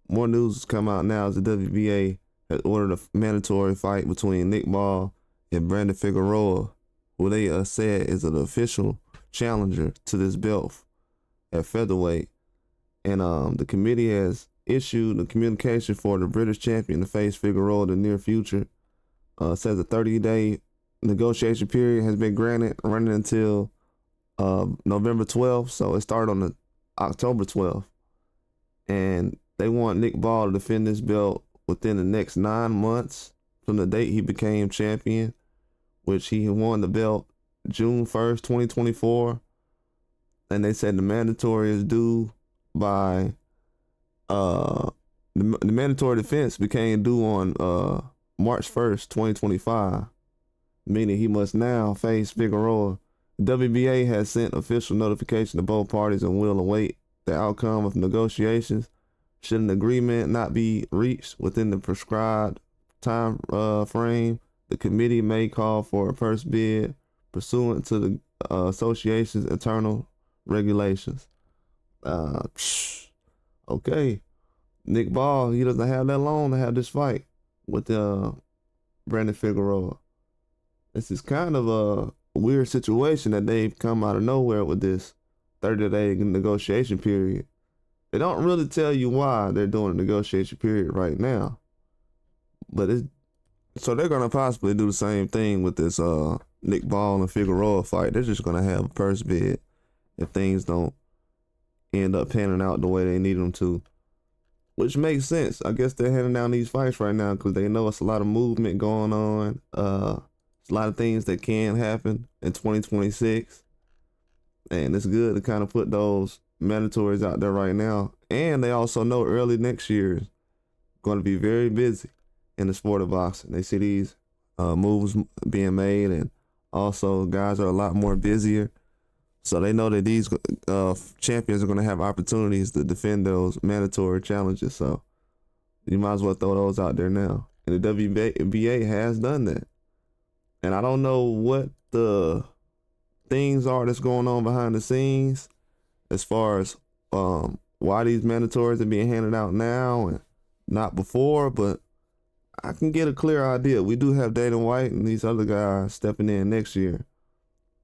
more news has come out now as the WBA has ordered a mandatory fight between Nick Ball and Brandon Figueroa, who they said is an official challenger to this belt at featherweight. And the committee has issued a communication for the British champion to face Figueroa in the near future. Says a 30-day negotiation period has been granted, running until November 12th. So it started on October 12th. And they want Nick Ball to defend this belt within the next 9 months from the date he became champion, which he won the belt June 1st, 2024. And they said the mandatory is due by the mandatory defense became due on March 1st, 2025, meaning he must now face Figueroa. WBA has sent official notification to both parties and will await the outcome of negotiations. Should an agreement not be reached within the prescribed time frame, the committee may call for a purse bid pursuant to the association's internal regulations. Okay. Nick Ball, he doesn't have that long to have this fight with Brandon Figueroa. This is kind of a weird situation that they've come out of nowhere with this 30-day negotiation period. They don't really tell you why they're doing a negotiation period right now. But so they're going to possibly do the same thing with this Nick Ball and Figueroa fight. They're just going to have a purse bid if things don't end up panning out the way they need them to. Which makes sense. I guess they're handing down these fights right now because they know it's a lot of movement going on. It's a lot of things that can happen in 2026. And it's good to kind of put those mandatories out there right now. And they also know early next year is going to be very busy in the sport of boxing. They see these moves being made, and also guys are a lot more busier. So they know that these champions are going to have opportunities to defend those mandatory challenges. So you might as well throw those out there now. And the WBA has done that. And I don't know what the things are that's going on behind the scenes as far as why these mandatories are being handed out now and not before, but I can get a clear idea. We do have Dana White and these other guys stepping in next year.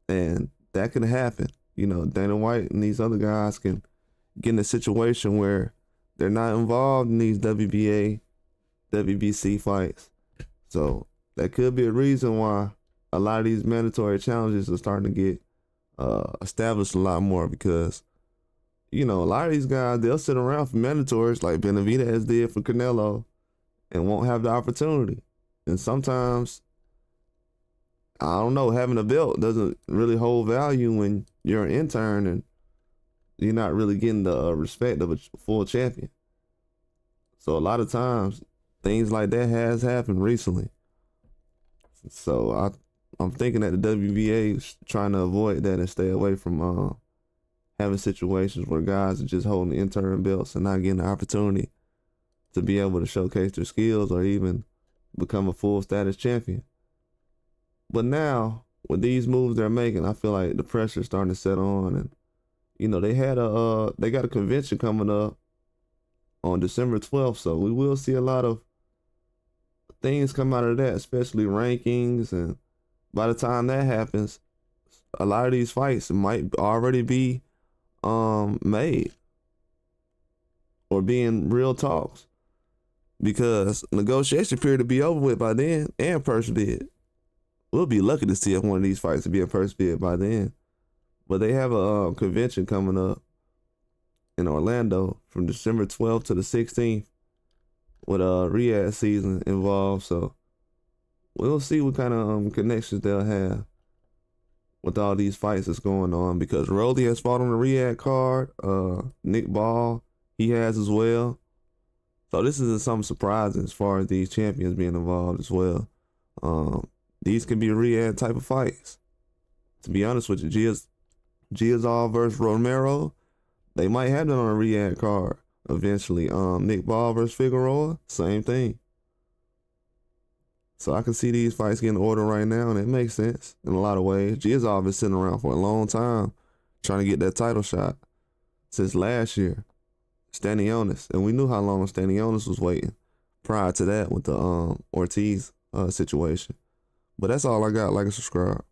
And that can happen. You know, Dana White and these other guys can get in a situation where they're not involved in these WBA, WBC fights. So that could be a reason why a lot of these mandatory challenges are starting to get established a lot more, because, you know, a lot of these guys, they'll sit around for mandatories like Benavidez did for Canelo and won't have the opportunity. And sometimes, I don't know, having a belt doesn't really hold value when you're an intern and you're not really getting the respect of a full champion. So a lot of times, things like that has happened recently. So I'm thinking that the WBA is trying to avoid that and stay away from having situations where guys are just holding intern belts and not getting the opportunity to be able to showcase their skills or even become a full status champion. But now, with these moves they're making, I feel like the pressure is starting to set on. And, you know, they got a convention coming up on December 12th. So we will see a lot of things come out of that, especially rankings. And by the time that happens, a lot of these fights might already be made or be in real talks, because negotiation period will be over with by then, and purse bid. We'll be lucky to see if one of these fights to be a purse bid by then. But they have a convention coming up in Orlando from December 12th to the 16th with a Riyadh season involved. So we'll see what kind of connections they'll have with all these fights that's going on, because Rolly has fought on the Riyadh card. Nick Ball, he has as well. So this isn't something surprising as far as these champions being involved as well. These can be Riyadh type of fights. To be honest with you, Giazal versus Romero, they might have that on a Riyadh card eventually. Nick Ball versus Figueroa, same thing. So I can see these fights getting ordered right now, and it makes sense in a lot of ways. Giazal been sitting around for a long time trying to get that title shot since last year. Stanionis, and we knew how long Stanionis was waiting prior to that with the Ortiz situation. But that's all I got. Like and subscribe.